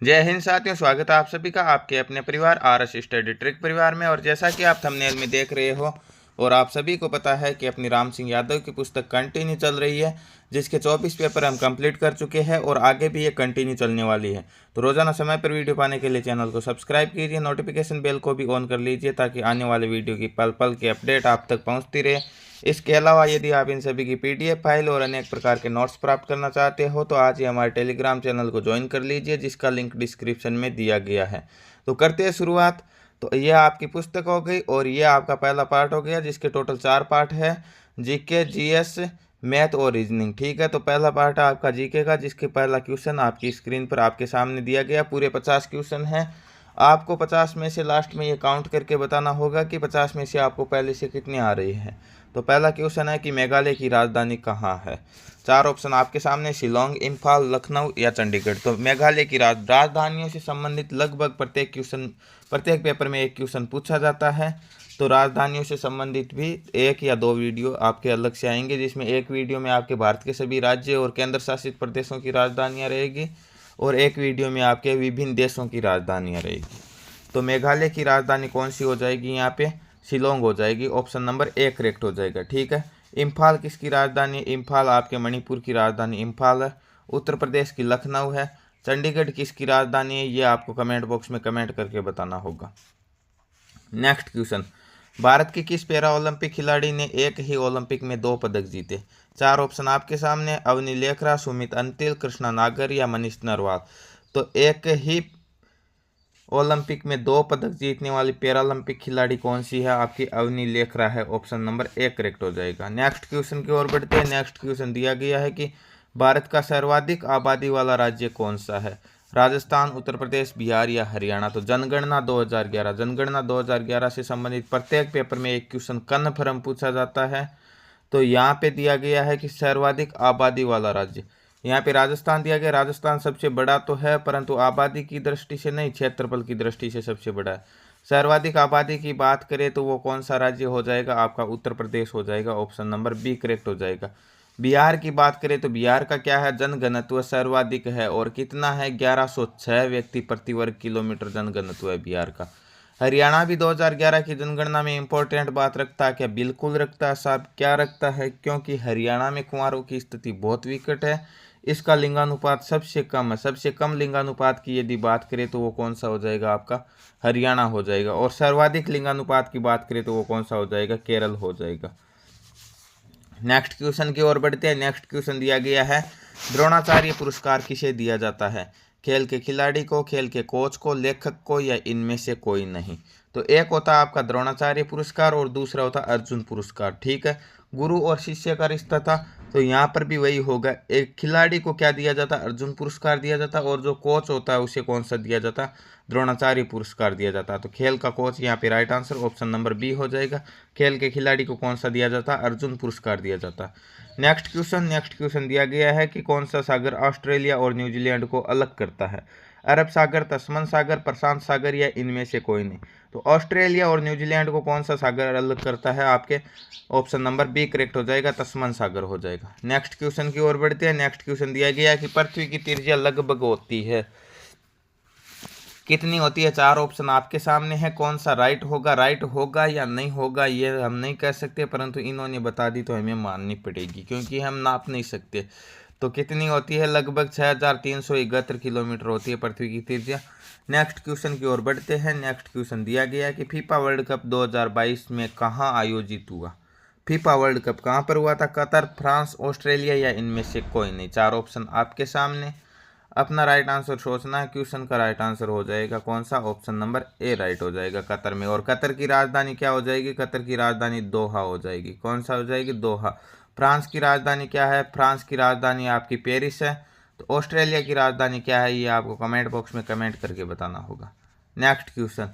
जय हिंद साथियों, स्वागत है आप सभी का आपके अपने परिवार RS स्टडी ट्रिक परिवार में। और जैसा कि आप थंबनेल में देख रहे हो और आप सभी को पता है कि अपनी राम सिंह यादव की पुस्तक कंटिन्यू चल रही है, जिसके 24 पेपर हम कंप्लीट कर चुके हैं और आगे भी ये कंटिन्यू चलने वाली है। तो रोजाना समय पर वीडियो पाने के लिए चैनल को सब्सक्राइब कीजिए, नोटिफिकेशन बेल को भी ऑन कर लीजिए ताकि आने वाले वीडियो की पल पल की अपडेट आप तक पहुँचती रहे। इसके अलावा यदि आप इन सभी की PDF फाइल और अनेक प्रकार के नोट्स प्राप्त करना चाहते हो तो आज ही हमारे टेलीग्राम चैनल को ज्वाइन कर लीजिए, जिसका लिंक डिस्क्रिप्शन में दिया गया है। तो करते हैं शुरुआत। तो यह आपकी पुस्तक हो गई और यह आपका पहला पार्ट हो गया, जिसके टोटल 4 पार्ट है, GK, GS, मैथ और रीजनिंग। ठीक है, तो पहला पार्ट है आपका GK का, जिसके पहला क्वेश्चन आपकी स्क्रीन पर आपके सामने दिया गया। पूरे 50 क्वेश्चन हैं। आपको 50 में से लास्ट में ये काउंट करके बताना होगा कि 50 में से आपको पहले से कितने आ रही है। तो पहला क्वेश्चन है कि मेघालय की राजधानी कहाँ है। 4 ऑप्शन आपके सामने, शिलोंग, इम्फाल, लखनऊ या चंडीगढ़। तो मेघालय की राजधानियों से संबंधित लगभग प्रत्येक पेपर में एक क्वेश्चन पूछा जाता है। तो राजधानियों से संबंधित भी 1 या 2 वीडियो आपके अलग से आएंगे, जिसमें एक वीडियो में आपके भारत के सभी राज्य और केंद्र शासित प्रदेशों की राजधानियाँ रहेगी और एक वीडियो में आपके विभिन्न देशों की राजधानियाँ रहेगी। तो मेघालय की राजधानी कौन सी हो जाएगी, यहाँ पे शिलोंग हो जाएगी। ऑप्शन नंबर 1 करेक्ट हो जाएगा। ठीक है, इम्फाल किसकी राजधानी? इम्फाल आपके मणिपुर की राजधानी इम्फाल है। उत्तर प्रदेश की लखनऊ है। चंडीगढ़ किसकी राजधानी है, ये आपको कमेंट बॉक्स में कमेंट करके बताना होगा। नेक्स्ट क्वेश्चन, भारत की किस पैरा ओलंपिक खिलाड़ी ने एक ही ओलंपिक में 2 पदक जीते? 4 ऑप्शन आपके सामने, अवनी लेखरा, सुमित अंतिल, कृष्णा नागर या मनीष नरवाल। तो एक ही ओलंपिक में 2 पदक जीतने वाली पैरालंपिक खिलाड़ी कौन सी है? आपकी अवनी लेखरा है। ऑप्शन नंबर 1 करेक्ट हो जाएगा। नेक्स्ट क्वेश्चन की ओर बढ़ते हैं। नेक्स्ट क्वेश्चन दिया गया है कि भारत का सर्वाधिक आबादी वाला राज्य कौन सा है? राजस्थान, उत्तर प्रदेश, बिहार या हरियाणा। तो जनगणना 2011 से संबंधित प्रत्येक पेपर में एक क्वेश्चन कन्फर्म पूछा जाता है। तो यहाँ पे दिया गया है कि सर्वाधिक आबादी वाला राज्य, यहाँ पे राजस्थान दिया गया। राजस्थान सबसे बड़ा तो है, परंतु आबादी की दृष्टि से नहीं, क्षेत्रफल की दृष्टि से सबसे बड़ा है। सर्वाधिक आबादी की बात करें तो वो कौन सा राज्य हो जाएगा? आपका उत्तर प्रदेश हो जाएगा। ऑप्शन नंबर बी करेक्ट हो जाएगा। बिहार की बात करें तो बिहार का क्या है? जनघनत्व सर्वाधिक है और कितना है? 1106 व्यक्ति प्रति वर्ग किलोमीटर जनघनत्व है बिहार का। हरियाणा भी 2011 की जनगणना में इंपॉर्टेंट बात रखता है क्या? बिल्कुल रखता है साहब। क्या रखता है? क्योंकि हरियाणा में कुंवारों की स्थिति बहुत विकट है। इसका लिंगानुपात सबसे कम है। सबसे कम लिंगानुपात की यदि बात करें तो वो कौन सा हो जाएगा? आपका हरियाणा हो जाएगा। और सर्वाधिक लिंगानुपात की बात करें तो वो कौन सा हो जाएगा? केरल हो जाएगा। नेक्स्ट क्वेश्चन की ओर बढ़ते हैं। नेक्स्ट क्वेश्चन दिया गया है, द्रोणाचार्य पुरस्कार किसे दिया जाता है? खेल के खिलाड़ी को, खेल के कोच को, लेखक को या इनमें से कोई नहीं। तो एक होता है आपका द्रोणाचार्य पुरस्कार और दूसरा होता है अर्जुन पुरस्कार। ठीक है, गुरु और शिष्य का रिश्ता था, तो यहाँ पर भी वही होगा। एक खिलाड़ी को क्या दिया जाता? अर्जुन पुरस्कार दिया जाता, और जो कोच होता है उसे कौन सा दिया जाता? द्रोणाचार्य पुरस्कार दिया जाता। तो खेल का कोच यहाँ पे right answer option number B हो जाएगा। खेल के खिलाड़ी को कौन सा दिया जाता? अर्जुन पुरस्कार दिया जाता। नेक्स्ट क्वेश्चन दिया गया है कि कौन सा सागर ऑस्ट्रेलिया और न्यूजीलैंड को अलग करता है? अरब सागर, तस्मन सागर, प्रशांत सागर या इनमें से कोई नहीं। तो ऑस्ट्रेलिया और न्यूजीलैंड को कौन सा सागर अलग करता है? आपके ऑप्शन नंबर बी करेक्ट हो जाएगा, तस्मन सागर हो जाएगा। नेक्स्ट क्वेश्चन की ओर बढ़ते हैं। नेक्स्ट क्वेश्चन दिया गया है कि पृथ्वी की त्रिज्या लगभग होती है, कितनी होती है? 4 ऑप्शन आपके सामने है। कौन सा राइट होगा? राइट होगा या नहीं होगा ये हम नहीं कह सकते, परंतु इन्होंने बता दी तो हमें माननी पड़ेगी, क्योंकि हम नाप नहीं सकते। तो कितनी होती है? लगभग 6371 किलोमीटर होती है पृथ्वी की त्रिज्या। नेक्स्ट क्वेश्चन की ओर बढ़ते हैं। नेक्स्ट क्वेश्चन दिया गया है कि फीफा वर्ल्ड कप 2022 में कहाँ आयोजित हुआ? फीफा वर्ल्ड कप कहाँ पर हुआ था? कतर, फ्रांस, ऑस्ट्रेलिया या इनमें से कोई नहीं। 4 ऑप्शन आपके सामने। अपना राइट आंसर सोचना है। क्वेश्चन का राइट आंसर हो जाएगा कौन सा? ऑप्शन नंबर ए राइट हो जाएगा, कतर में। और कतर की राजधानी क्या हो जाएगी? कतर की राजधानी दोहा हो जाएगी। कौन सा हो जाएगी? दोहा। फ्रांस की राजधानी क्या है? फ्रांस की राजधानी आपकी पेरिस है। तो ऑस्ट्रेलिया की राजधानी क्या है, ये आपको कमेंट बॉक्स में कमेंट करके बताना होगा। नेक्स्ट क्वेश्चन,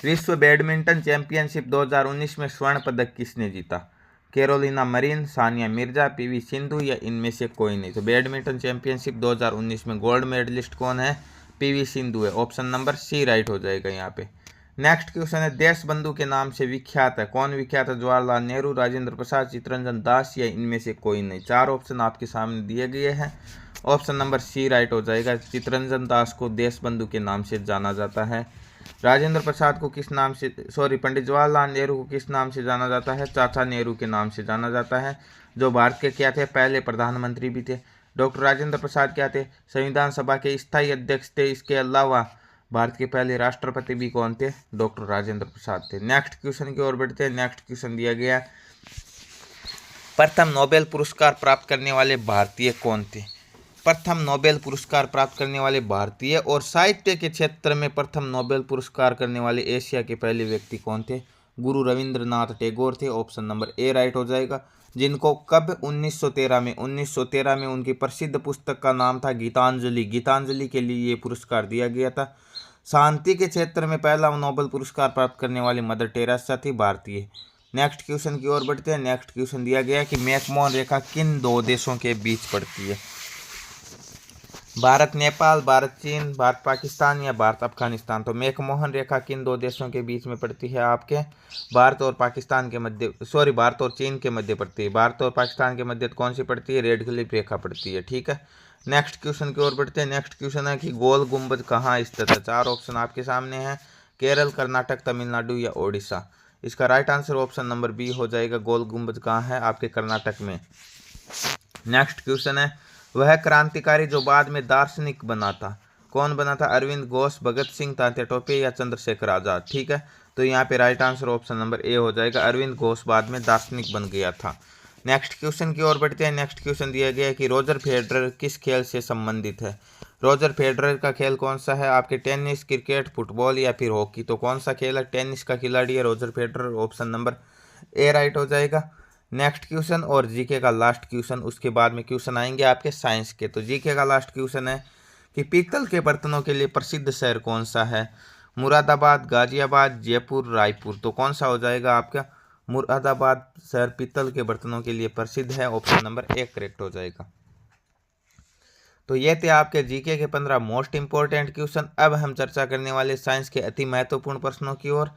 विश्व बैडमिंटन चैंपियनशिप 2019 में स्वर्ण पदक किसने जीता? Carolina marine, Sania Mirza, PV Sindhu या इनमें से कोई नहीं। तो बैडमिंटन चैंपियनशिप 2019 में गोल्ड मेडलिस्ट कौन है? PV सिंधु है। ऑप्शन नंबर सी राइट हो जाएगा यहाँ पे। नेक्स्ट क्वेश्चन है, देश बंधु के नाम से विख्यात है, कौन विख्यात है? जवाहरलाल नेहरू, राजेंद्र प्रसाद, चित्तरंजन दास या इनमें से कोई नहीं। 4 ऑप्शन आपके सामने दिए गए हैं ऑप्शन नंबर सी राइट हो जाएगा। चित्तरंजन दास को देशबंधु के नाम से जाना जाता है। राजेंद्र प्रसाद को किस नाम से पंडित जवाहरलाल नेहरू को किस नाम से जाना जाता है? चाचा नेहरू के नाम से जाना जाता है, जो भारत के क्या थे? पहले प्रधानमंत्री भी थे। डॉक्टर राजेंद्र प्रसाद क्या थे? संविधान सभा के स्थायी अध्यक्ष थे। इसके अलावा भारत के पहले राष्ट्रपति भी कौन थे? डॉक्टर राजेंद्र प्रसाद थे। नेक्स्ट क्वेश्चन की ओर बढ़ते हैं। नेक्स्ट क्वेश्चन दिया गया, प्रथम नोबेल पुरस्कार प्राप्त करने वाले भारतीय कौन थे? प्रथम नोबेल पुरस्कार प्राप्त करने वाले भारतीय और साहित्य के क्षेत्र में प्रथम नोबेल पुरस्कार करने वाले एशिया के पहले व्यक्ति कौन थे? गुरु रविंद्रनाथ टैगोर थे। ऑप्शन नंबर ए राइट हो जाएगा। जिनको कब 1913 में उनकी प्रसिद्ध पुस्तक का नाम था गीतांजलि। गीतांजलि के लिए ये पुरस्कार दिया गया था। शांति के क्षेत्र में पहला नोबेल पुरस्कार प्राप्त करने वाली मदर टेरेसा थी, भारतीय। नेक्स्ट क्वेश्चन की ओर बढ़ते हैं। नेक्स्ट क्वेश्चन दिया गया कि मैकमोहन रेखा किन दो देशों के बीच पड़ती है? भारत नेपाल, भारत चीन, भारत पाकिस्तान या भारत अफगानिस्तान। तो मैकमोहन रेखा किन दो देशों के बीच में पड़ती है? आपके भारत और पाकिस्तान के मध्य, भारत और चीन के मध्य पड़ती है। भारत और पाकिस्तान के मध्य कौन सी पड़ती है? रेड क्लिफ रेखा पड़ती है। ठीक है, नेक्स्ट क्वेश्चन की ओर बढ़ते हैं। नेक्स्ट क्वेश्चन है कि गोल गुंबद कहाँ स्थित है? चार ऑप्शन आपके सामने हैं, केरल, कर्नाटक, तमिलनाडु या ओडिशा। इसका right answer option number B हो जाएगा। गोल गुंबद कहाँ है? आपके कर्नाटक में। नेक्स्ट क्वेश्चन है, वह क्रांतिकारी जो बाद में दार्शनिक बना था, कौन बना था? अरविंद घोष, भगत सिंह, तात्या टोपे या चंद्रशेखर आजाद। ठीक है, तो यहाँ पे right answer option number A हो जाएगा। अरविंद घोष बाद में दार्शनिक बन गया था। नेक्स्ट क्वेश्चन की ओर बढ़ते हैं। नेक्स्ट क्वेश्चन दिया गया है कि रोजर फेडरर किस खेल से संबंधित है? रोजर फेडरर का खेल कौन सा है? आपके टेनिस, क्रिकेट, फुटबॉल या फिर हॉकी। तो कौन सा खेल है? टेनिस का खिलाड़ी है Roger Federer. Option number A right हो जाएगा। नेक्स्ट क्वेश्चन और जीके का लास्ट क्वेश्चन, उसके बाद में क्वेश्चन आएंगे आपके साइंस के। तो जीके का लास्ट क्वेश्चन है कि पीतल के बर्तनों के लिए प्रसिद्ध शहर कौन सा है? मुरादाबाद, गाजियाबाद, जयपुर, रायपुर। तो कौन सा हो जाएगा आपका? मुरादाबाद शहर पीतल के बर्तनों के लिए प्रसिद्ध है। ऑप्शन नंबर ए करेक्ट हो जाएगा। तो ये थे आपके जीके के 15 मोस्ट इंपॉर्टेंट क्वेश्चन। अब हम चर्चा करने वाले साइंस के अति महत्वपूर्ण प्रश्नों की ओर।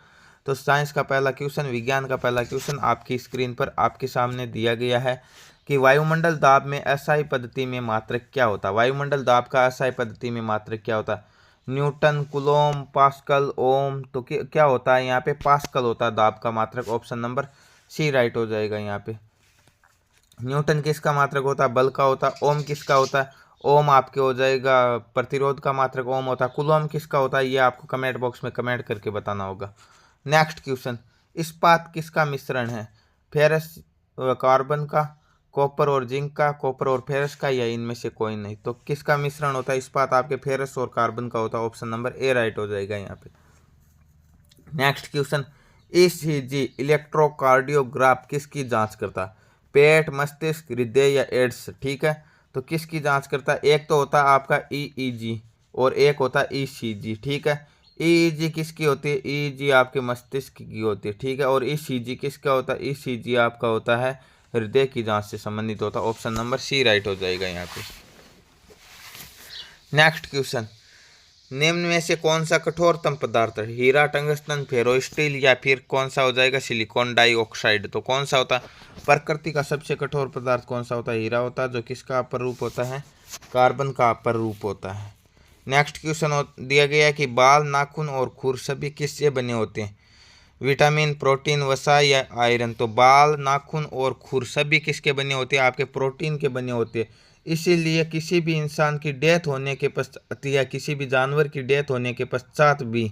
तो साइंस का पहला क्वेश्चन, विज्ञान का पहला क्वेश्चन आपकी स्क्रीन पर आपके सामने दिया गया है कि वायुमंडल दाब में एसआई पद्धति में मात्रक क्या होता है? वायुमंडल दाब का एसआई पद्धति में मात्रक क्या होता है? न्यूटन, कुलोम, पास्कल, ओम। तो क्या होता है यहाँ पे? पास्कल होता है दाब का मात्रक। ऑप्शन नंबर सी राइट हो जाएगा। यहाँ पे न्यूटन किसका मात्रक होता है? बल का होता है। ओम किसका होता है? ओम आपके हो जाएगा प्रतिरोध का मात्रक ओम होता है। कुलोम किसका होता है? ये आपको कमेंट बॉक्स में कमेंट करके बताना होगा। नेक्स्ट क्वेश्चन, इस्पात किसका मिश्रण है? फेरस कार्बन का, कॉपर और जिंक का, कॉपर और फेरस का, या इनमें से कोई नहीं। तो किसका मिश्रण होता है? इस्पात आपके फेरस और कार्बन का होता है। ऑप्शन नंबर ए राइट हो जाएगा यहाँ पे। नेक्स्ट क्वेश्चन, ईसीजी इलेक्ट्रोकार्डियोग्राफ किसकी जांच करता है? पेट, मस्तिष्क, हृदय या एड्स। ठीक है, तो किसकी जांच करता है? एक तो होता है आपका ईईजी और एक होता है ईसीजी। ठीक है, ईईजी किसकी होती है? ईईजी आपके मस्तिष्क की होती है। ठीक है, और ईसीजी किसका होता है? ईसीजी आपका होता है हृदय की जांच से संबंधित होता है। ऑप्शन नंबर सी राइट हो जाएगा यहाँ पे। नेक्स्ट क्वेश्चन, निम्न में से कौन सा कठोरतम पदार्थ है? हीरा, टंगस्टन, फेरो स्टील या फिर कौन सा हो जाएगा? Silicon dioxide. तो कौन सा होता है? प्रकृति का सबसे कठोर पदार्थ कौन सा होता है? हीरा होता है, जो किसका अपर रूप होता है? कार्बन का अपर रूप होता है। नेक्स्ट क्वेश्चन दिया गया है कि बाल, नाखून और खुर सभी किससे बने होते हैं? विटामिन, प्रोटीन, वसा या आयरन। तो बाल, नाखून और खुर सभी किसके बने होते हैं? आपके प्रोटीन के बने होते हैं। इसीलिए किसी भी इंसान की डेथ होने के पश्चात या किसी भी जानवर की डेथ होने के पश्चात भी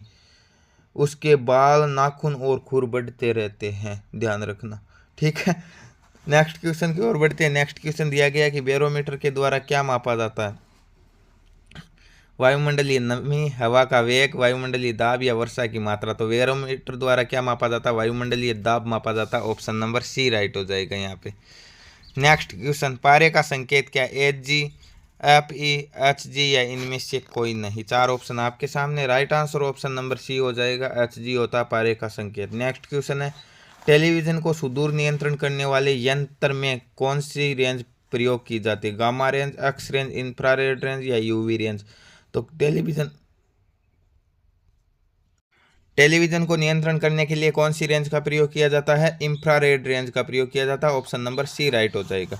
उसके बाल, नाखून और खुर बढ़ते रहते हैं, ध्यान रखना। ठीक है, नेक्स्ट क्वेश्चन की ओर बढ़ते हैं। नेक्स्ट क्वेश्चन दिया गया है कि बैरोमीटर के द्वारा क्या मापा जाता है? वायुमंडलीय नमी, हवा का वेग, वायुमंडलीय दाब या वर्षा की मात्रा। तो बैरोमीटर द्वारा क्या मापा जाता है? वायुमंडलीय दाब मापा जाता है। ऑप्शन नंबर सी राइट हो जाएगा यहाँ पे। नेक्स्ट क्वेश्चन, पारे का संकेत क्या? H G, F E, H G या इनमें से कोई नहीं। चार ऑप्शन आपके सामने, right answer option number C हो जाएगा। एच जी होता है पारे का संकेत। नेक्स्ट क्वेश्चन है, टेलीविजन को सुदूर नियंत्रण करने वाले यंत्र में कौन सी रेंज प्रयोग की जाती है? Gamma range, x range, infrared range या यूवी रेंज। तो टेलीविजन को नियंत्रण करने के लिए कौन सी रेंज का प्रयोग किया जाता है? इंफ्रारेड रेंज का प्रयोग किया जाता है। ऑप्शन नंबर सी राइट हो जाएगा।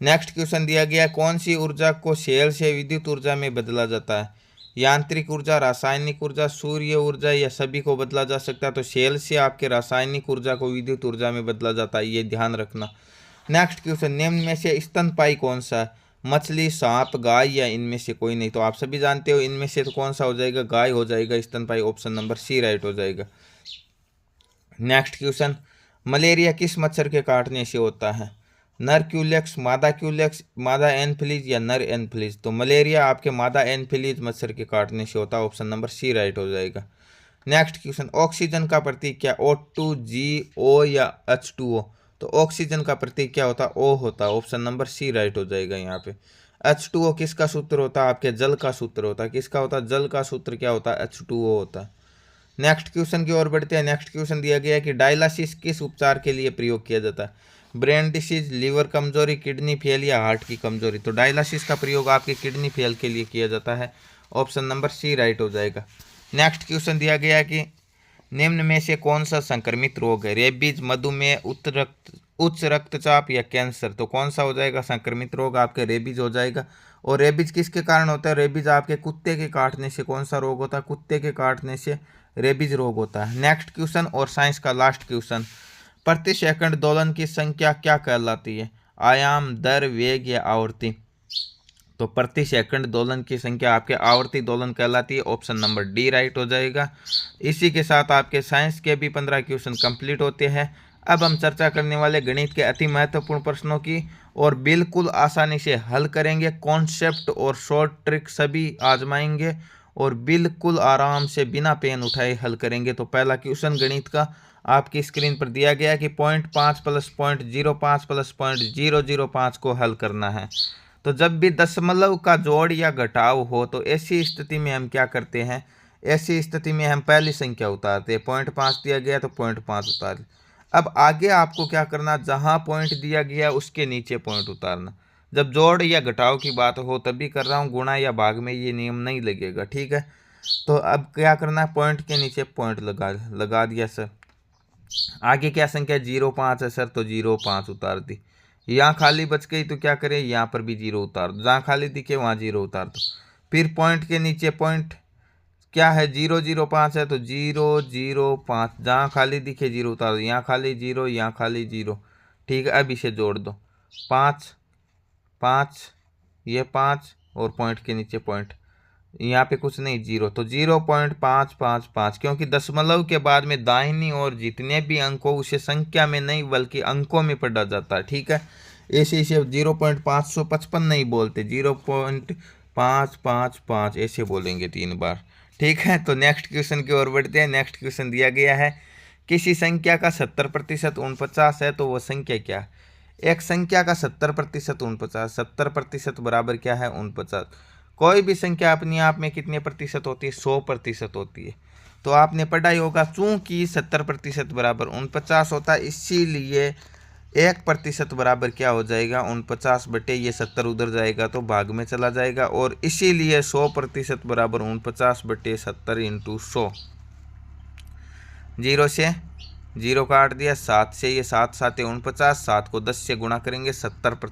नेक्स्ट क्वेश्चन दिया गया, कौन सी ऊर्जा को शेल से विद्युत ऊर्जा में बदला जाता है? यांत्रिक ऊर्जा, रासायनिक ऊर्जा, सूर्य ऊर्जा या सभी को बदला जा सकता है? तो शेल से आपके रासायनिक ऊर्जा को विद्युत ऊर्जा में बदला जाता है, ये ध्यान रखना। नेक्स्ट क्वेश्चन, निम्न में से स्तनपायी कौन सा है? मछली, सांप, गाय या इनमें से कोई नहीं? तो आप सभी जानते हो इनमें से तो कौन सा हो जाएगा? गाय हो जाएगा स्तनपायी, ऑप्शन नंबर सी राइट हो जाएगा। नेक्स्ट क्वेश्चन, मलेरिया किस मच्छर के काटने से होता है? नर क्यूलेक्स, मादा एनफ्लीज या नर एनफ्लीज? तो मलेरिया आपके मादा एनफ्लीज मच्छर के काटने से होता है, ऑप्शन नंबर सी राइट हो जाएगा। नेक्स्ट क्वेश्चन, ऑक्सीजन का प्रतीक क्या? O2, G, O या H2O? तो ऑक्सीजन का प्रतीक क्या होता है? O होता है, ऑप्शन नंबर सी राइट हो जाएगा यहाँ पे। H2O किसका सूत्र होता है? आपके जल का सूत्र होता है। किसका होता है? जल का सूत्र क्या होता है? H2O होता है। नेक्स्ट क्वेश्चन की ओर बढ़ते हैं। नेक्स्ट क्वेश्चन दिया गया है कि डायलिसिस किस उपचार के लिए प्रयोग किया जाता है? ब्रेन डिसीज, लीवर कमजोरी, किडनी फेल या हार्ट की कमजोरी? तो डायलिसिस का प्रयोग आपके किडनी फेल के लिए किया जाता है, ऑप्शन नंबर सी राइट हो जाएगा। नेक्स्ट क्वेश्चन दिया गया है कि निम्न में से कौन सा संक्रमित रोग है? रेबीज, मधुमेह, उच्च रक्तचाप या कैंसर? तो कौन सा हो जाएगा संक्रमित रोग? आपके रेबीज हो जाएगा। और रेबीज किसके कारण होता है? रेबीज आपके कुत्ते के काटने से कौन सा रोग होता है? कुत्ते के काटने से रेबीज रोग होता है। नेक्स्ट क्वेश्चन और साइंस का लास्ट क्वेश्चन, प्रति सेकंड दोलन की संख्या क्या कहलाती है? आयाम, दर, वेग या आवर्ती? तो प्रति सेकंड दोलन की संख्या आपके आवर्ती दोलन कहलाती है, ऑप्शन नंबर डी राइट हो जाएगा। इसी के साथ आपके साइंस के भी 15 क्वेश्चन कंप्लीट होते हैं। अब हम चर्चा करने वाले गणित के अति महत्वपूर्ण प्रश्नों की और बिल्कुल आसानी से हल करेंगे। कॉन्सेप्ट और शॉर्ट ट्रिक सभी आजमाएंगे और बिल्कुल आराम से बिना पेन उठाए हल करेंगे। तो पहला क्वेश्चन गणित का आपकी स्क्रीन पर दिया गया कि 0.5 प्लस 0.05 प्लस 0.005 को हल करना है। तो जब भी दशमलव का जोड़ या घटाव हो तो ऐसी स्थिति में हम क्या करते हैं? ऐसी स्थिति में हम पहली संख्या उतारते हैं। 0.5 दिया गया तो 0.5 उतार। अब आगे आपको क्या करना, जहां पॉइंट दिया गया उसके नीचे पॉइंट उतारना। जब जोड़ या घटाव की बात हो तभी कर रहा हूँ, गुणा या भाग में ये नियम नहीं लगेगा, ठीक है। तो अब क्या करना है, पॉइंट के नीचे पॉइंट लगा दिया सर। आगे क्या संख्या 0.5 है सर, तो 0.5 उतार दी। यहाँ खाली बच गई तो क्या करें, यहाँ पर भी 0 उतार दो, जहाँ खाली दिखे वहाँ 0 उतार दो। फिर पॉइंट के नीचे पॉइंट क्या है, 0.05 है तो 0.05, जहाँ खाली दिखे 0 उतार दो, यहाँ खाली 0, यहाँ खाली 0, ठीक है। अब इसे जोड़ दो, 5 5, ये 5 और पॉइंट के नीचे पॉइंट, यहाँ पे कुछ नहीं 0, तो 0.555, क्योंकि दशमलव के बाद में दाहिनी और जितने भी अंक हो उसे संख्या में नहीं बल्कि अंकों में पढ़ा जाता है, ठीक है। ऐसे इसे 0.555 नहीं बोलते, 0.555 ऐसे बोलेंगे 3 बार, ठीक है। तो नेक्स्ट क्वेश्चन की ओर बढ़ते हैं। नेक्स्ट क्वेश्चन दिया गया है, किसी संख्या का 70% 49 है तो वो संख्या क्या है? एक संख्या का 70% 49, 70% बराबर क्या है? 49। कोई भी संख्या अपने आप में कितने प्रतिशत होती है? 100% होती है। तो आपने पढ़ा ही होगा, चूंकि 70% बराबर 49 होता है, इसीलिए 1% बराबर क्या हो जाएगा? 49 बटे ये 70 उधर जाएगा तो भाग में चला जाएगा, और इसीलिए 100% बराबर 49 बटे 70 इंटू 100। 0 से 0 काट दिया, 7 से ये 7 7 49, 7 को 10 से गुणा करेंगे, 70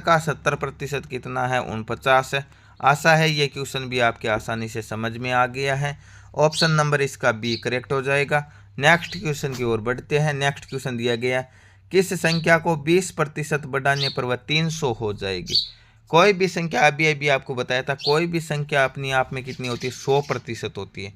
का 70% कितना है? 49 है। आशा है ये क्वेश्चन भी आपके आसानी से समझ में आ गया है, ऑप्शन नंबर इसका बी करेक्ट हो जाएगा। नेक्स्ट क्वेश्चन की ओर बढ़ते हैं। नेक्स्ट क्वेश्चन दिया गया, किस संख्या को 20% बढ़ाने पर वह 300 हो जाएगी? कोई भी संख्या, अभी आपको बताया था, कोई भी संख्या अपने आप में कितनी होती है? 100% होती है,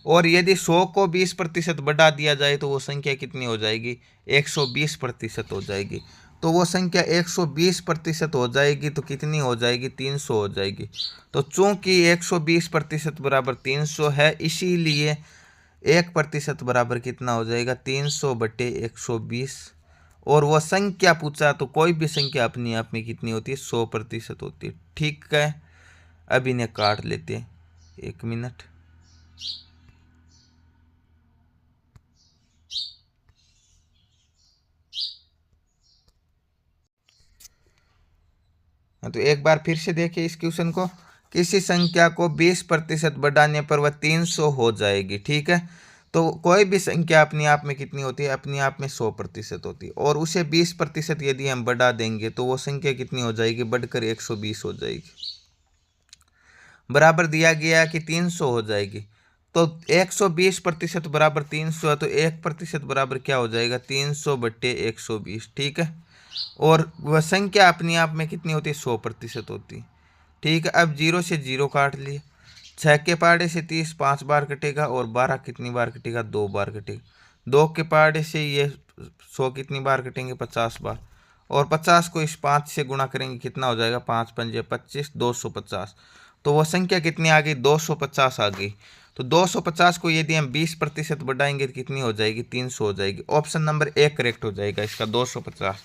और यदि 100 को 20% बढ़ा दिया जाए तो वो संख्या कितनी हो जाएगी? 120% हो जाएगी। तो वो संख्या 120% हो जाएगी तो कितनी हो जाएगी? 300 हो जाएगी। तो चूंकि 120% बराबर 300 है, इसीलिए 1% बराबर कितना हो जाएगा? 300 बटे 120। और वो संख्या पूछा तो कोई भी संख्या अपने आप में कितनी होती है? 100% होती है, ठीक है। अब इन्हें काट लेते हैं, 1 मिनट। तो एक बार फिर से देखिए इस क्वेश्चन को, किसी संख्या को 20% बढ़ाने पर वह 300 हो जाएगी, ठीक है। तो कोई भी संख्या अपने आप में कितनी होती है, अपने आप में 100% होती है, और उसे 20% यदि हम बढ़ा देंगे तो वो संख्या कितनी हो जाएगी, बढ़कर 120 हो जाएगी। बराबर दिया गया कि 300 हो जाएगी, तो 120% बराबर 300 है, तो 1% बराबर क्या हो जाएगा, 300/120। ठीक है, और वह संख्या अपने आप में कितनी होती है, 100% होती है। ठीक है, अब 0 से 0 काट लिए, 6 के पहाड़े से 30 5 बार कटेगा, और 12 कितनी बार कटेगा, 2 बार कटेगा। 2 के पहाड़े से ये 100 कितनी बार कटेंगे, 50 बार, और 50 को इस 5 से गुणा करेंगे, कितना हो जाएगा, 5 पंजे 25, 250। तो वो संख्या कितनी आ गई, 250 आ गई। तो 250 को यदि हम 20% बढ़ाएंगे तो कितनी हो जाएगी, 300 हो जाएगी। ऑप्शन नंबर 1 करेक्ट हो जाएगा इसका, 250।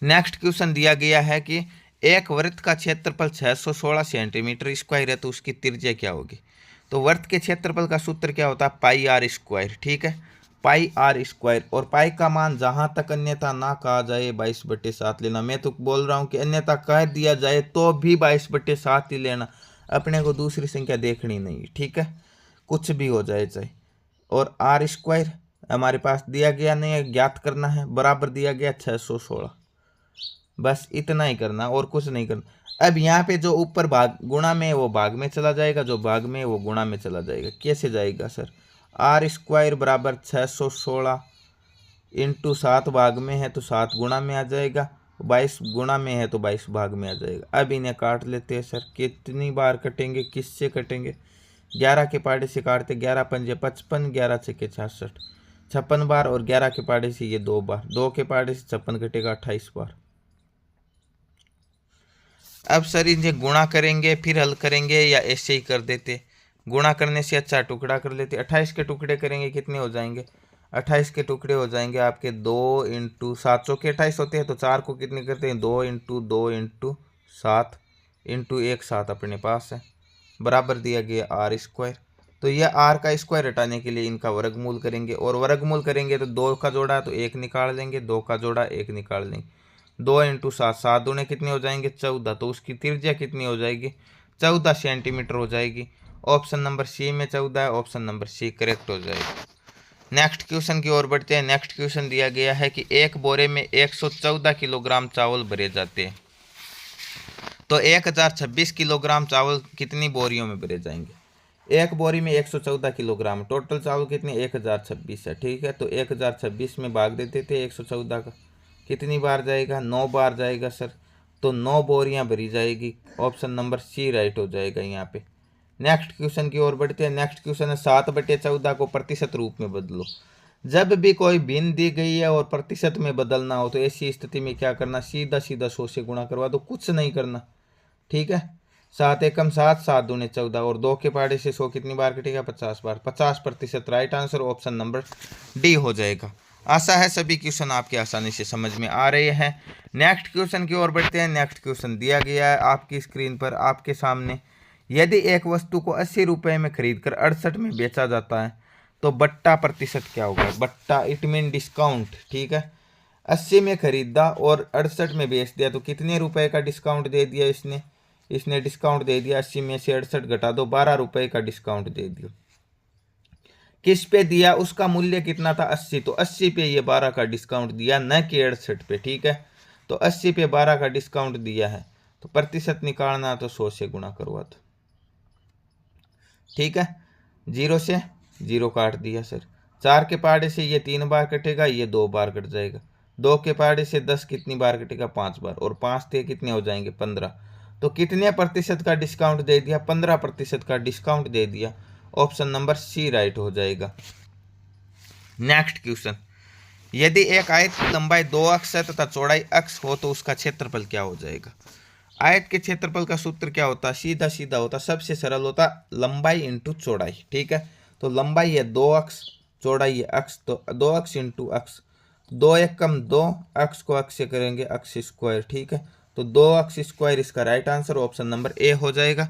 नेक्स्ट क्वेश्चन दिया गया है कि एक वृत्त का क्षेत्रफल 616 सेंटीमीटर स्क्वायर है, तो उसकी त्रिज्या क्या होगी। तो वृत्त के क्षेत्रफल का सूत्र क्या होता है, पाई आर स्क्वायर। ठीक है, पाई आर स्क्वायर, और पाई का मान जहां तक अन्यथा ना कहा जाए 22/7 लेना। मैं तो बोल रहा हूं कि अन्यथा कह दिया जाए तो भी 22/7 ही लेना, अपने को दूसरी संख्या देखनी नहीं। ठीक है, कुछ भी हो जाए चाहे। और आर स्क्वायर हमारे पास दिया गया नहीं है, ज्ञात करना है, बराबर दिया गया 616। बस इतना ही करना, और कुछ नहीं करना। अब यहाँ पे जो ऊपर भाग गुणा में वो भाग में चला जाएगा, जो भाग में वो गुणा में चला जाएगा। कैसे जाएगा सर, आर स्क्वायर बराबर 616 इंटू 7 भाग में है तो 7 गुणा में आ जाएगा, 22 गुणा में है तो 22 भाग में आ जाएगा। अब इन्हें काट लेते हैं सर, कितनी बार कटेंगे, किससे कटेंगे, 11 के पहाड़े से काटते, 11 पंजे 55, 11 छक्के 66, 56 बार, और 11 के पहाड़े से ये 2 बार, 2 के पहाड़े से 56 कटेगा, 28 बार। अब सर इन्हें गुणा करेंगे फिर हल करेंगे, या ऐसे ही कर देते, गुणा करने से अच्छा टुकड़ा कर लेते। 28 के टुकड़े करेंगे, कितने हो जाएंगे, 28 के टुकड़े हो जाएंगे आपके 2 इंटू 7, 7 के 28 होते हैं, तो 4 को कितने करते हैं, 2 इंटू 2 इंटू 7 इंटू 1 7 अपने पास है, बराबर दिया गया आर स्क्वायर। तो यह आर का स्क्वायर हटाने के लिए इनका वर्गमूल करेंगे, और वर्गमूल करेंगे तो 2 का जोड़ा तो 1 निकाल लेंगे, 2 का जोड़ा 1 निकाल लेंगे, 2 इंटू 7, 7 दूने कितने हो जाएंगे, 14। तो उसकी त्रिज्या कितनी हो जाएगी, 14 सेंटीमीटर हो जाएगी। ऑप्शन नंबर सी में 14 है, ऑप्शन नंबर सी करेक्ट हो जाएगा। नेक्स्ट क्वेश्चन की ओर बढ़ते हैं। नेक्स्ट क्वेश्चन दिया गया है कि एक बोरे में 114 किलोग्राम चावल भरे जाते हैं, तो 1026 किलोग्राम चावल कितनी बोरियों में भरे जाएंगे। एक बोरी में 114 किलोग्राम, टोटल चावल कितने 1026 है। ठीक है, तो 1026 में भाग देते थे 114 का, कितनी बार जाएगा, 9 बार जाएगा सर, तो 9 बोरियां भरी जाएगी। ऑप्शन नंबर सी राइट हो जाएगा यहाँ पे। नेक्स्ट क्वेश्चन की ओर बढ़ते हैं। नेक्स्ट क्वेश्चन है 7/14 को प्रतिशत रूप में बदलो। जब भी कोई भिन्न दी गई है और प्रतिशत में बदलना हो तो ऐसी स्थिति में क्या करना, सीधा सीधा 100 से गुणा करवा दो, कुछ नहीं करना। ठीक है, 7 एकम 7, 7 दूने 14, और 2 के पहाड़े से 100 कितनी बार कटेगा, 50 बार, 50% right answer option number D हो जाएगा। आशा है सभी क्वेश्चन आपके आसानी से समझ में आ रहे हैं। नेक्स्ट क्वेश्चन की ओर बढ़ते हैं। नेक्स्ट क्वेश्चन दिया गया है आपकी स्क्रीन पर आपके सामने। यदि एक वस्तु को 80 रुपये में खरीद कर 68 में बेचा जाता है तो बट्टा प्रतिशत क्या होगा। बट्टा इट मीन डिस्काउंट। ठीक है, 80 में खरीदा और 68 में बेच दिया, तो कितने रुपए का डिस्काउंट दे दिया इसने डिस्काउंट दे दिया, 80 में से 68 घटा दो, 12 रुपए का डिस्काउंट दे दिया। किस पे दिया, उसका मूल्य कितना था 80, तो 80 पे ये 12 का डिस्काउंट दिया, न कि 68 पे। ठीक है, तो 80 पे 12 का डिस्काउंट दिया है, तो प्रतिशत निकालना तो 100 से गुणा करवा दो। ठीक है, 0 से 0 काट दिया सर, 4 के पहाड़े से ये 3 बार कटेगा, ये 2 बार कट जाएगा, 2 के पहाड़े से 10 कितनी बार कटेगा, 5 बार, और 5 थे कितने हो जाएंगे 15। तो कितने प्रतिशत का डिस्काउंट दे दिया, 15% का डिस्काउंट दे दिया। ऑप्शन नंबर सी राइट हो जाएगा। नेक्स्ट क्वेश्चन, यदि एक आयत की लंबाई 2 अक्ष है तथा चौड़ाई अक्ष हो तो उसका क्षेत्रफल क्या हो जाएगा। आयत के क्षेत्रफल का सूत्र क्या होता है, सीधा सीधा होता, सबसे सरल होता लंबाई इंटू चौड़ाई। ठीक है, तो लंबाई है 2 अक्ष, चौड़ाई है अक्ष, तो 2 अक्ष इंटू अक्ष, 2 एकम 2, अक्ष को अक्ष से करेंगे अक्ष स्क्वायर। ठीक है, तो 2 अक्ष स्क्वायर इसका right answer option number A हो जाएगा।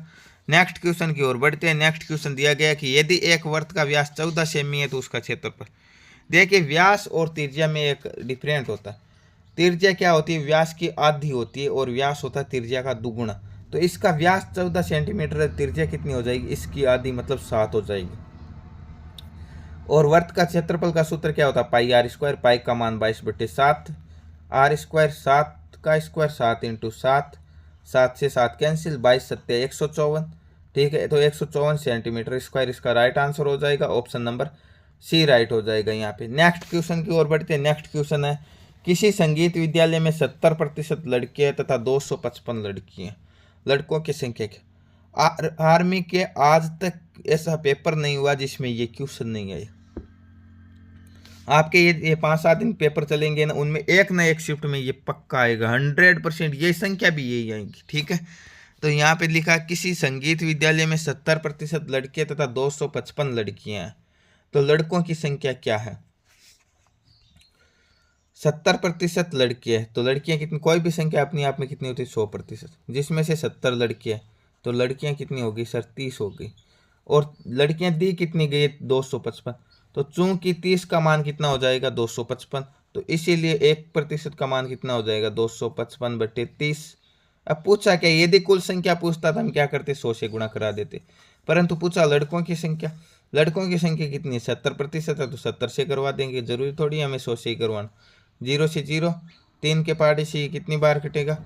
नेक्स्ट क्वेश्चन की ओर बढ़ते हैं। नेक्स्ट क्वेश्चन दिया गया कि यदि एक वृत्त का व्यास 14 सेमी है तो उसका क्षेत्रफल। देखिए, व्यास और त्रिज्या में एक डिफरेंट होता है। त्रिज्या क्या होती है, व्यास की आधी होती है, और व्यास होता है त्रिज्या का दुगुना। तो इसका व्यास 14 सेंटीमीटर है, त्रिज्या कितनी हो जाएगी, इसकी आधी मतलब 7 हो जाएगी। और वर्त का क्षेत्रफल का सूत्र क्या होता है, पाई आर स्क्वायर, पाई का मान 22/7, आर स्क्वायर 7 का स्क्वायर 7 × 7, 7 से 7 कैंसिल, 22 सत्ते 154, ठीक है। तो 154 सेंटीमीटर स्क्वायर इसका राइट आंसर हो जाएगा, ऑप्शन नंबर सी राइट हो जाएगा यहाँ पे। नेक्स्ट क्वेश्चन की ओर बढ़ते हैं। नेक्स्ट क्वेश्चन है, किसी संगीत विद्यालय में 70% लड़के तथा 255 लड़कियां, लड़कों की संख्या क्या। आर्मी के आज तक ऐसा पेपर नहीं हुआ जिसमें ये क्वेश्चन नहीं आया। आपके ये 5-7 दिन पेपर चलेंगे ना, उनमें एक ना एक शिफ्ट में ये पक्का आएगा, 100%। ये संख्या भी यही आएगी, ठीक है। तो यहाँ पे लिखा, किसी संगीत विद्यालय में 70% लड़के तथा 255 लड़कियां हैं, तो लड़कों की संख्या क्या है। 70% लड़के हैं तो लड़कियां कितनी, कोई भी संख्या अपने आप में कितनी होती है 100%, जिसमें से 70 लड़के हैं तो लड़कियां कितनी होगी सर 30 हो गई। और लड़कियां दी कितनी गई 255, तो चूंकि 30 का मान कितना हो जाएगा 255, तो इसीलिए 1% का मान कितना हो जाएगा 255/30। अब पूछा क्या, यदि कुल संख्या पूछता था हम क्या करते 100 से गुणा करा देते, परंतु पूछा लड़कों की संख्या। लड़कों की संख्या कितनी है 70% है, तो 70 से करवा देंगे, जरूरी थोड़ी हमें 100 से ही करवाना। 0 से 0, 3 के पहाड़े से कितनी बार कटेगा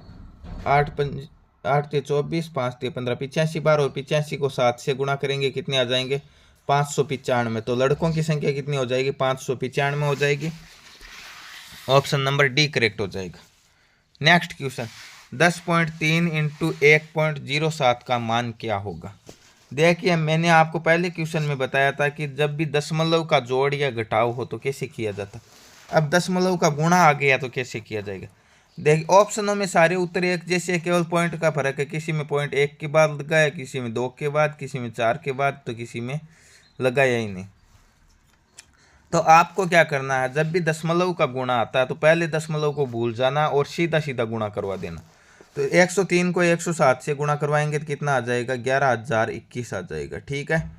8 8 × 24, 5 × 15, 85 बार, और 85 को 7 से गुणा करेंगे कितने आ जाएंगे 595। तो लड़कों की संख्या कितनी हो जाएगी 595 हो जाएगी, ऑप्शन नंबर डी करेक्ट हो जाएगा। नेक्स्ट क्वेश्चन, 10.3 × 1.07 का मान क्या होगा। देखिए मैंने आपको पहले क्वेश्चन में बताया था कि जब भी दशमलव का जोड़ या घटाव हो तो कैसे किया जाता। अब दशमलव का गुणा आ गया तो कैसे किया जाएगा। देखिए ऑप्शनों में सारे उत्तर एक जैसे, केवल पॉइंट का फर्क है, किसी में पॉइंट 1 के बाद लगाया, किसी में 2 के बाद, किसी में 4 के बाद, तो किसी में लगाया ही नहीं। तो आपको क्या करना है, जब भी दशमलव का गुणा आता है तो पहले दशमलव को भूल जाना और सीधा सीधा गुणा करवा देना। तो 103 को 107 से गुणा करवाएंगे तो कितना आ जाएगा 11,021 आ जाएगा, ठीक है।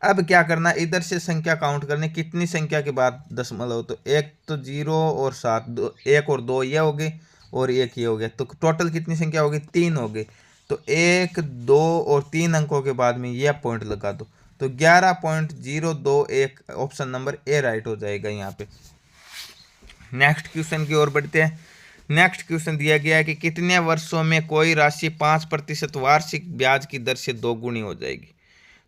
अब क्या करना, इधर से संख्या काउंट करनी, कितनी संख्या के बाद दशमलव, तो एक तो 0 और 7, 1 और 2 ये हो गए और 1 ये हो गया, तो टोटल कितनी संख्या होगी 3 हो गई। तो 1, 2 और 3 अंकों के बाद में यह पॉइंट लगा दो, तो 11.021 ऑप्शन नंबर ए राइट हो जाएगा यहाँ पे। नेक्स्ट क्वेश्चन की ओर बढ़ते हैं। नेक्स्ट क्वेश्चन दिया गया है कि कितने वर्षों में कोई राशि 5% वार्षिक ब्याज की दर से दोगुनी हो जाएगी।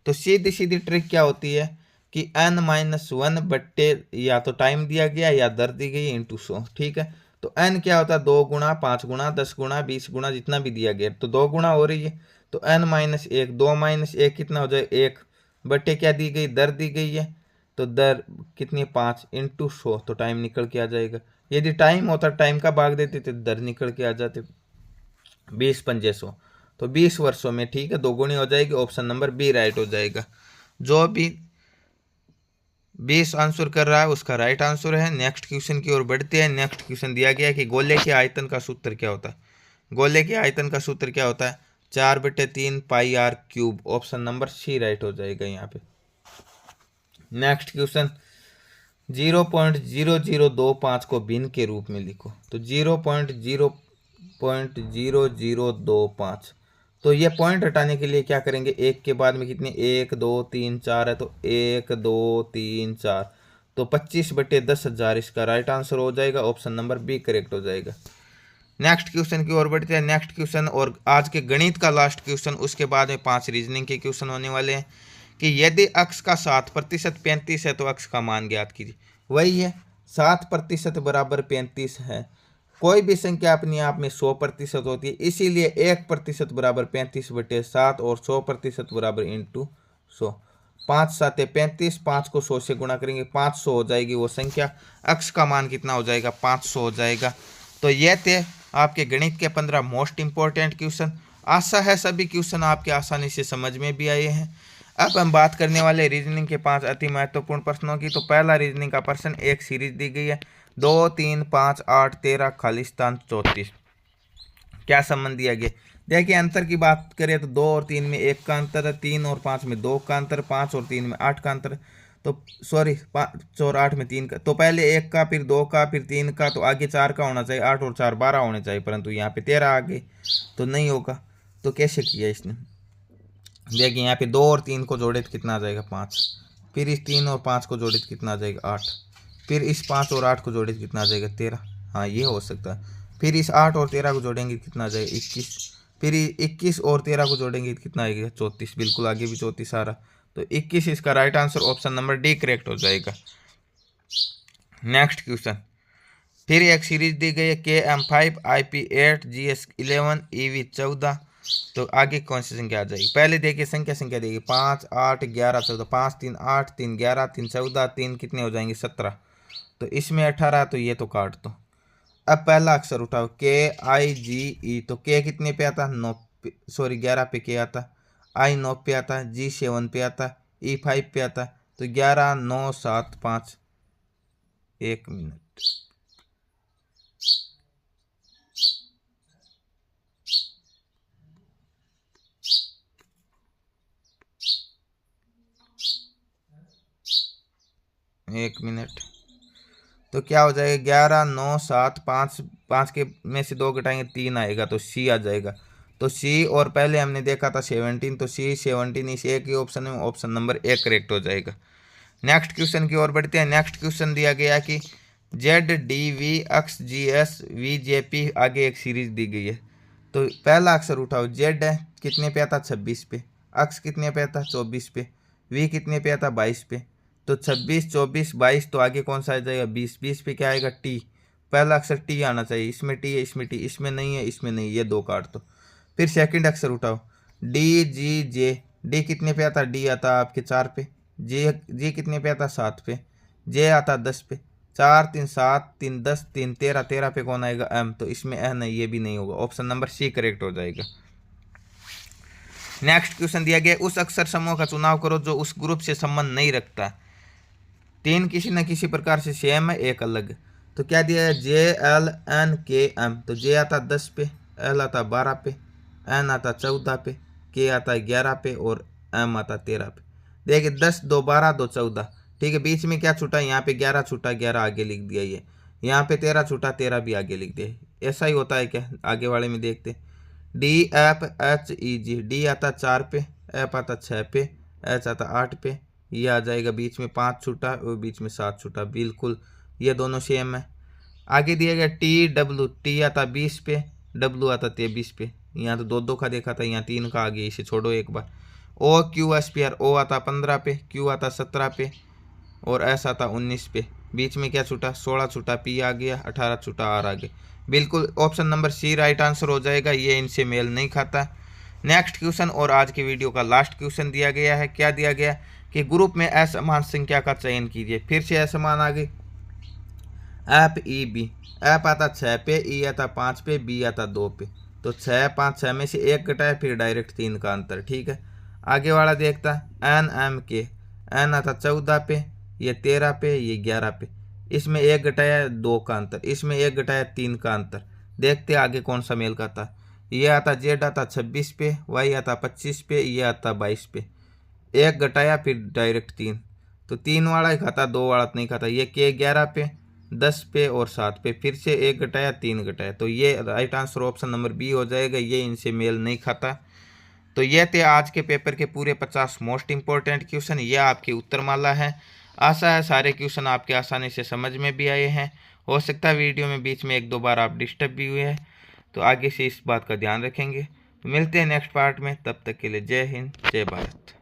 तो सीधी सीधी ट्रिक क्या होती है कि n-1 बट्टे या तो टाइम दिया गया या दर दी गई इंटू 100, ठीक है। तो n क्या होता है 2 गुणा, 5 गुणा, 10 गुणा, 20 गुणा, जितना भी दिया गया तो 2 गुणा हो रही है। तो n-1, 2 - 1 कितना हो जाए 1, बट्टे क्या दी गई दर दी गई है, तो दर कितनी 5 इंटू 100, तो टाइम निकल के आ जाएगा। यदि टाइम होता टाइम का भाग देते तो दर निकल के आ जाते, 20 × 5 तो 20 वर्षों में, ठीक है, दोगुनी हो जाएगी, ऑप्शन नंबर बी राइट हो जाएगा। जो भी 20 आंसर कर रहा है उसका राइट आंसर है। नेक्स्ट क्वेश्चन की ओर बढ़ते हैं। नेक्स्ट क्वेश्चन दिया गया है कि गोले के आयतन का सूत्र क्या होता है। गोले के आयतन का सूत्र क्या होता है 4/3 πr³, option number C right हो जाएगा यहाँ पे। नेक्स्ट क्वेश्चन, 0.0025 को भिन्न के रूप में लिखो। तो 0.0025, तो ये पॉइंट हटाने के लिए क्या करेंगे, एक के बाद में कितने 1 2 3 4 है, तो 1 2 3 4, तो 25/10,000 इसका राइट आंसर हो जाएगा, ऑप्शन नंबर बी करेक्ट हो जाएगा। नेक्स्ट क्वेश्चन की ओर बढ़ते हैं। नेक्स्ट क्वेश्चन और आज के गणित का लास्ट क्वेश्चन, उसके बाद में 5 रीजनिंग के क्वेश्चन होने वाले हैं कि यदि अक्ष का 7% 35 है तो अक्ष का मान ज्ञात कीजिए। वही है 7% बराबर 35 है। कोई भी संख्या अपने आप में 100% होती है, इसीलिए 1% बराबर 35/7 और 100% बराबर इंटू 100। 5 × 7 = 35, 5 को 100 से गुणा करेंगे 500 हो जाएगी वो संख्या, अक्ष का मान कितना हो जाएगा 500 हो जाएगा। तो ये थे आपके गणित के 15 मोस्ट इंपॉर्टेंट क्वेश्चन। आशा है सभी क्वेश्चन आपके आसानी से समझ में भी आए हैं। अब हम बात करने वाले रीजनिंग के 5 अति महत्वपूर्ण प्रश्नों की। तो पहला रीजनिंग का प्रश्न, एक सीरीज दी गई है 2 3 5 8 13 खाली स्थान 34, क्या संबंध दिया गया। देखिए अंतर की बात करें तो 2 और 3 में 1 का अंतर है, 3 और 5 में 2 का अंतर, 5 और 3 में 8 का अंतर, तो सॉरी 5 और 8 में 3 का, तो पहले 1 का फिर 2 का फिर 3 का, तो आगे 4 का होना चाहिए, 8 और 4 12 होने चाहिए, परंतु यहाँ पे 13 आ गए तो नहीं होगा। तो कैसे किया इसने, देखिए यहाँ पे 2 और 3 को जोड़े तो कितना आ जाएगा 5, फिर इस 3 और 5 को जोड़े तो कितना आ जाएगा 8, फिर इस 5 और 8 को जोड़े तो कितना आ जाएगा 13, हाँ ये हो सकता है। फिर इस 8 और 13 को जोड़ेंगे तो कितना आ जाएगा 21, फिर 21 और 13 को जोड़ेंगे तो कितना आएगा 34, बिल्कुल आगे भी 34 आ रहा, तो 21 इसका right answer option number D correct हो जाएगा। नेक्स्ट क्वेश्चन, फिर एक सीरीज दी गई है KM5 IP8 GS11 EV14, तो आगे कौन सी संख्या आ जाएगी। पहले देखिए संख्या देगी 5 8 11 14, 5 3 8 3 11 3 14, 3 कितने हो जाएंगे 17, तो इसमें 18, तो ये तो काट दो। अब पहला अक्षर उठाओ KIGE, तो K कितने पे आता 9 सॉरी 11 पे K आता, I 9 पे आता, G 7 पे आता, E 5 पे आता, तो 11 9 7 5, 1 मिनट, तो क्या हो जाएगा 11 9 7 5, 5 के में से 2 घटाएंगे 3 आएगा, तो सी आ जाएगा। तो सी, और पहले हमने देखा था 17, तो सी 17 इस एक ही ऑप्शन में ऑप्शन नंबर ए करेक्ट हो जाएगा। नेक्स्ट क्वेश्चन की ओर बढ़ते हैं। नेक्स्ट क्वेश्चन दिया गया कि ZDV XGS VJP, आगे एक सीरीज दी गई है। तो पहला अक्षर उठाओ, जेड है कितने पे आता 26 पे, अक्स कितने पे आता 24 पे, वी कितने पे आता 22 पे, तो 26 24 22, तो आगे कौन सा आ जाएगा 20, 20 पे क्या आएगा टी, पहला अक्षर टी आना चाहिए, इसमें टी है इसमें टी, इसमें नहीं है इसमें नहीं, ये 2 काट दो। फिर सेकंड अक्षर उठाओ DGJ, डी कितने पे आता डी आता आपके 4 पे, जी कितने पे आता 7 पे, जे आता 10 पे, 4 3 7 3 10 3 13, 13 पे कौन आएगा एम, तो इसमें ए नहीं, ये भी नहीं होगा, ऑप्शन नंबर सी करेक्ट हो जाएगा। नेक्स्ट क्वेश्चन दिया गया, उस अक्षर समूह का चुनाव करो जो उस ग्रुप से संबंध नहीं रखता, 3 किसी न किसी प्रकार से सेम है एक अलग, तो क्या दिया है JLNKM, तो जे आता 10 पे, एल आता 12 पे, एन आता 14 पे, के आता 11 पे, और एम आता 13 पे। देखिए 10 2 12 2 14, ठीक है, बीच में क्या छूटा, यहाँ पे 11 छूटा, 11 आगे लिख दिया, ये यहाँ पे 13 छूटा, 13 भी आगे लिख दिया। ऐसा ही होता है क्या, आगे वाले में देखते। DFHEG, डी आता 4 पे, एफ आता 6 पे, एच आता 8 पे, ये आ जाएगा बीच में 5 छूटा और बीच में 7 छूटा, बिल्कुल ये दोनों सेम है। आगे दिया गया TW, टी आता 20 पे, डब्ल्यू आता 23 पे, यहाँ तो 2 2 का देखा था, यहाँ 3 का आ गया, इसे छोड़ो एक बार। OQSPR, ओ आता 15 पे, क्यू आता 17 पे, और एस आता 19 पे, बीच में क्या छूटा 16 छूटा, पी आ गया, 18 छूटा, आर आ गया, बिल्कुल option number C right answer हो जाएगा, ये इनसे मेल नहीं खाता। नेक्स्ट क्वेश्चन और आज की वीडियो का लास्ट क्वेश्चन दिया गया है। क्या दिया गया कि ग्रुप में असमान संख्या का चयन कीजिए। फिर से असमान आ गई, एप ई बी, एप आता 6 पे, ई आता 5 पे, बी आता 2 पे, तो 6 5 6 में से 1 घटाए, फिर डायरेक्ट 3 का अंतर, ठीक है। आगे वाला देखता एन एम के, एन आता 14 पे, ये 13 पे, ये 11 पे, इसमें 1 घटाया 2 का अंतर, इसमें 1 घटाया 3 का अंतर, देखते आगे कौन सा मेल खाता। ये आता जेड आता 26 पे, वाई आता 25 पे, ये आता 22 पे, 1 घटाया फिर डायरेक्ट 3, तो 3 वाला ही खाता, 2 वाला नहीं खाता। ये के 11 पे, 10 पे और 7 पे, फिर से 1 घटाया 3 घटाया, तो ये right answer option number B हो जाएगा, ये इनसे मेल नहीं खाता। तो ये थे आज के पेपर के पूरे 50 मोस्ट इंपॉर्टेंट क्वेश्चन, ये आपकी उत्तरमाला है। आशा है सारे क्वेश्चन आपके आसानी से समझ में भी आए हैं। हो सकता है वीडियो में बीच में 1 2 बार आप डिस्टर्ब भी हुए हैं, तो आगे से इस बात का ध्यान रखेंगे। तो मिलते हैं नेक्स्ट पार्ट में, तब तक के लिए जय हिंद जय भारत।